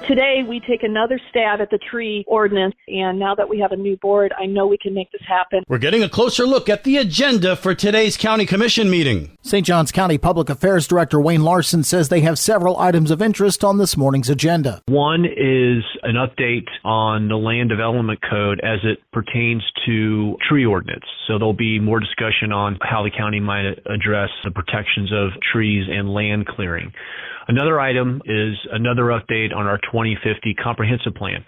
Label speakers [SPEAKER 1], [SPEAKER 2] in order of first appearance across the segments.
[SPEAKER 1] Today, we take another stab at the tree ordinance, and now that we have a new board, I know we can make this happen.
[SPEAKER 2] We're getting a closer look at the agenda for today's County Commission meeting.
[SPEAKER 3] St. Johns County Public Affairs Director Wayne Larson says they have several items of interest on this morning's agenda.
[SPEAKER 4] One is an update on the Land Development Code as it pertains to tree ordinance. So there'll be more discussion on how the county might address the protections of trees and land clearing. Another item is another update on our 2050 comprehensive plan.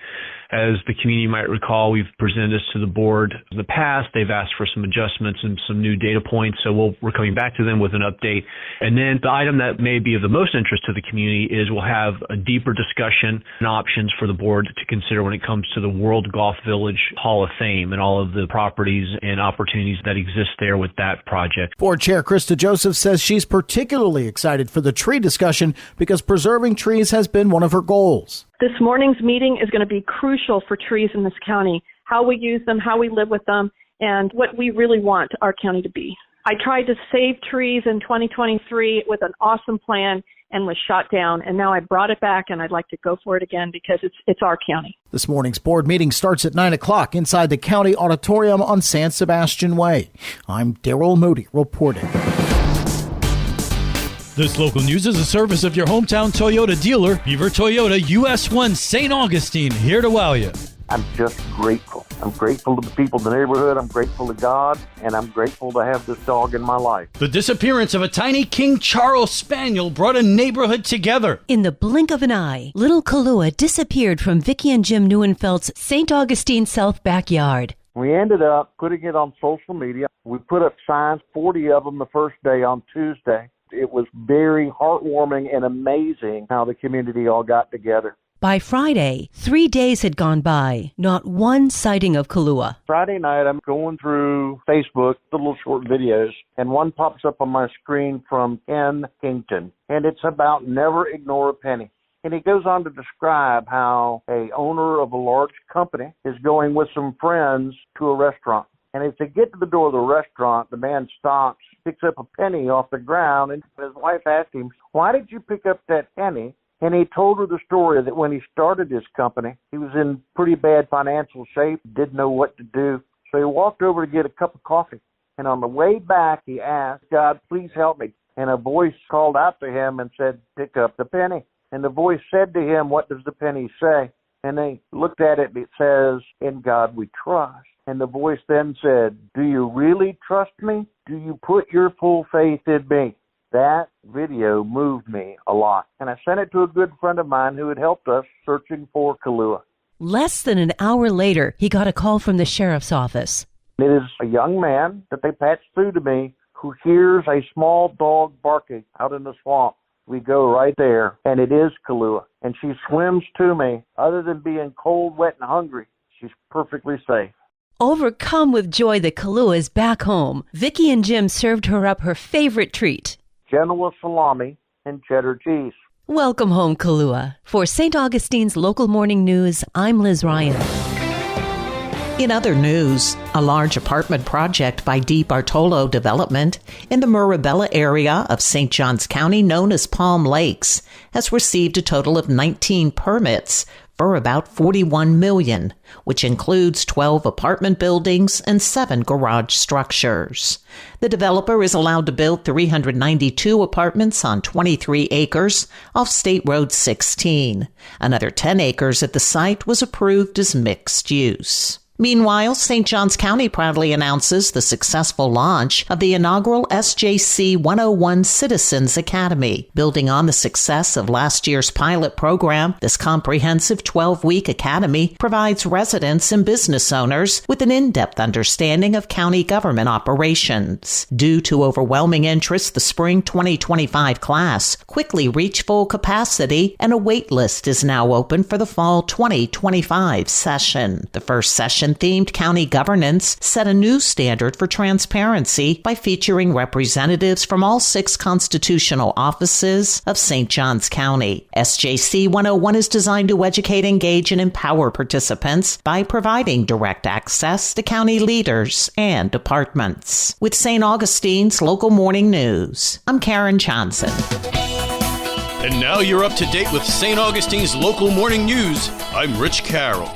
[SPEAKER 4] As the community might recall, we've presented this to the board in the past. They've asked for some adjustments and some new data points, so we're coming back to them with an update. And then the item that may be of the most interest to the community is we'll have a deeper discussion and options for the board to consider when it comes to the World Golf Village Hall of Fame and all of the properties and opportunities that exist there with that project.
[SPEAKER 3] Board Chair Krista Joseph says she's particularly excited for the tree discussion because preserving trees has been one of her goals.
[SPEAKER 1] This morning's meeting is going to be crucial for trees in this county, how we use them, how we live with them, and what we really want our county to be. I tried to save trees in 2023 with an awesome plan and was shot down, and now I brought it back, and I'd like to go for it again because it's our county.
[SPEAKER 3] This morning's board meeting starts at 9 o'clock inside the county auditorium on San Sebastian Way. I'm Daryl Moody reporting.
[SPEAKER 5] This local news is a service of your hometown Toyota dealer, Beaver Toyota, US 1 St. Augustine, here to wow you.
[SPEAKER 6] I'm just grateful. I'm grateful to the people in the neighborhood. I'm grateful to God, and I'm grateful to have this dog in my life.
[SPEAKER 2] The disappearance of a tiny King Charles Spaniel brought a neighborhood together.
[SPEAKER 7] In the blink of an eye, little Kahlua disappeared from Vicki and Jim Neuenfeld's St. Augustine South backyard.
[SPEAKER 6] We ended up putting it on social media. We put up signs, 40 of them the first day on Tuesday. It was very heartwarming and amazing how the community all got together.
[SPEAKER 7] By Friday, 3 days had gone by, not one sighting of Kahlua.
[SPEAKER 6] Friday night, I'm going through Facebook, the little short videos, and one pops up on my screen from Ken Kington, and it's about never ignore a penny. And he goes on to describe how a owner of a large company is going with some friends to a restaurant. And as they get to the door of the restaurant, the man stops, picks up a penny off the ground, and his wife asked him, "Why did you pick up that penny?" And he told her the story that when he started his company, he was in pretty bad financial shape, didn't know what to do. So he walked over to get a cup of coffee. And on the way back, he asked, "God, please help me." And a voice called out to him and said, "Pick up the penny." And the voice said to him, "What does the penny say?" And they looked at it, and it says, "In God we trust." And the voice then said, "Do you really trust me? Do you put your full faith in me?" That video moved me a lot. And I sent it to a good friend of mine who had helped us searching for Kahlua.
[SPEAKER 7] Less than an hour later, he got a call from the sheriff's office.
[SPEAKER 6] It is a young man that they patched through to me who hears a small dog barking out in the swamp. We go right there, and it is Kahlua. And she swims to me. Other than being cold, wet, and hungry, she's perfectly safe.
[SPEAKER 7] Overcome with joy that Kahlua is back home, Vicki and Jim served her up her favorite treat,
[SPEAKER 6] Genoa salami and cheddar cheese.
[SPEAKER 7] Welcome home, Kahlua. For St. Augustine's Local Morning News, I'm Liz Ryan.
[SPEAKER 8] In other news, a large apartment project by Di Bartolo Development in the Mirabella area of St. Johns County, known as Palm Lakes, has received a total of 19 permits for about $41 million, which includes 12 apartment buildings and 7 garage structures. The developer is allowed to build 392 apartments on 23 acres off State Road 16. Another 10 acres at the site was approved as mixed use. Meanwhile, St. Johns County proudly announces the successful launch of the inaugural SJC 101 Citizens Academy. Building on the success of last year's pilot program, this comprehensive 12-week academy provides residents and business owners with an in-depth understanding of county government operations. Due to overwhelming interest, the spring 2025 class quickly reached full capacity, and a wait list is now open for the fall 2025 session. The first session themed county governance set a new standard for transparency by featuring representatives from all 6 constitutional offices of St. Johns County. SJC 101 is designed to educate, engage, and empower participants by providing direct access to county leaders and departments. With St. Augustine's Local Morning News, I'm Karen Johnson.
[SPEAKER 2] And now you're up to date with St. Augustine's local morning news. I'm Rich Carroll.